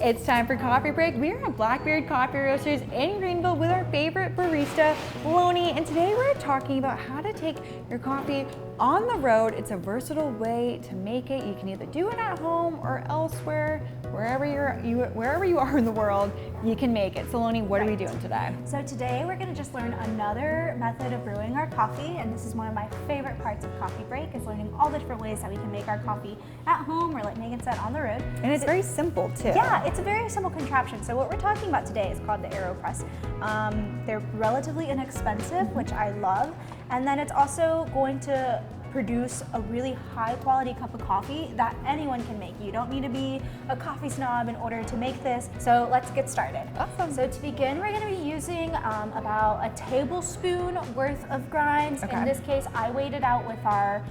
It's time for coffee break. We are at Blackbeard Coffee Roasters in Greenville with our favorite barista, Lony, and today we're talking about how to take your coffee on the road. It's a versatile way to make it. You can either do it at home or elsewhere, wherever you are in the world, you can make it. So Lony, what are we doing today? So today we're gonna just learn another method of brewing our coffee, and this is one of my favorite parts of Coffee Break, is learning all the different ways that we can make our coffee at home or like Megan said, on the road. And it's very simple too. Yeah, it's a very simple contraption. So what we're talking about today is called the AeroPress. They're relatively inexpensive, which I love, and then it's also going to produce a really high quality cup of coffee that anyone can make. You don't need to be a coffee snob in order to make this. So let's get started. Awesome. So to begin, we're gonna be using about a tablespoon worth of grinds. Okay. In this case, I weighed it out with our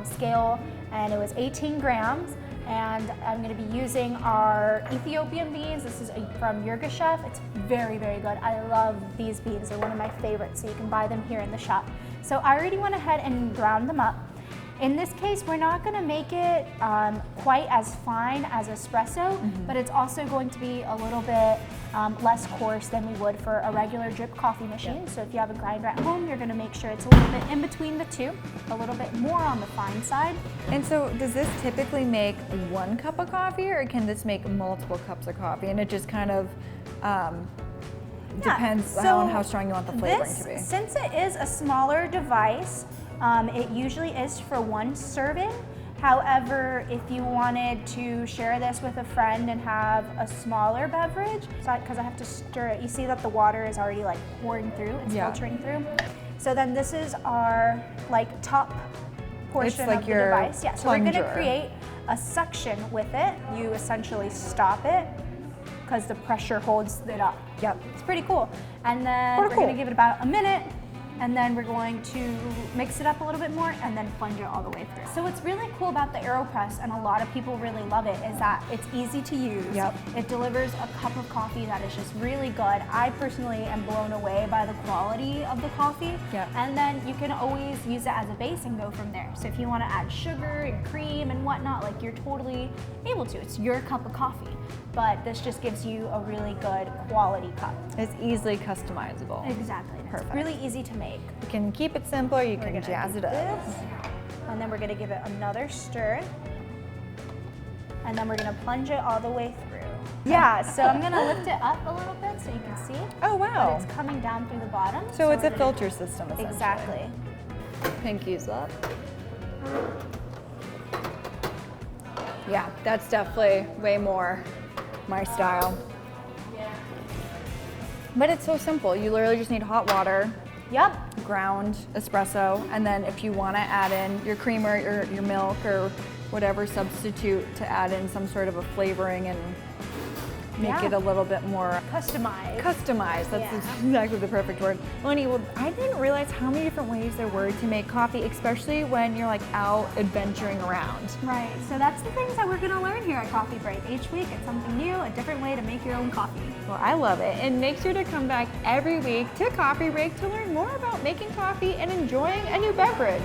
scale and it was 18 grams. And I'm gonna be using our Ethiopian beans. This is from Yirgacheffe. It's very, very good. I love these beans. They're one of my favorites, so you can buy them here in the shop. So I already went ahead and ground them up. In this case, we're not gonna make it quite as fine as espresso, but it's also going to be a little bit less coarse than we would for a regular drip coffee machine. Yep. So if you have a grinder at home, you're gonna make sure it's a little bit in between the two, a little bit more on the fine side. And so does this typically make 1 cup of coffee, or can this make multiple cups of coffee? And it just kind of depends on how strong you want the flavoring to be. Since it is a smaller device, it usually is for 1 serving. However, if you wanted to share this with a friend and have a smaller beverage, because I have to stir it, you see that the water is already like pouring through, it's filtering through. So then this is our like top portion like of the your device. Yeah, so we're plunger. gonna create a suction with it. You essentially stop it because the pressure holds it up. Yep. It's pretty cool. And then we're gonna give it about a minute, and then we're going to mix it up a little bit more and then plunge it all the way through. So what's really cool about the AeroPress, and a lot of people really love it, is that it's easy to use. Yep. It delivers a cup of coffee that is just really good. I personally am blown away by the quality of the coffee. Yep. And then you can always use it as a base and go from there. So if you want to add sugar and cream and whatnot, like you're totally able to. It's your cup of coffee. But this just gives you a really good quality cup. It's easily customizable. Exactly. It's Perfect. really easy to make. You can keep it simple, you can jazz it up. And then we're gonna give it another stir. And then we're gonna plunge it all the way through. Yeah, so I'm gonna lift it up a little bit so you can see. Oh wow. But it's coming down through the bottom. So it's we're a gonna- filter system essentially. Exactly. Pinkies up. Yeah, that's definitely way more my style. But it's so simple. You literally just need hot water, Yep. ground espresso, and then if you want to add in your creamer, your milk, or whatever substitute to add in some sort of a flavoring and make it a little bit more Customized. customized. That's exactly the perfect word. Lony, well, I didn't realize how many different ways there were to make coffee, especially when you're like out adventuring around. Right, so that's the things that we're gonna learn here at Coffee Break. Each week it's something new, a different way to make your own coffee. Well, I love it. And make sure to come back every week to Coffee Break to learn more about making coffee and enjoying a new beverage.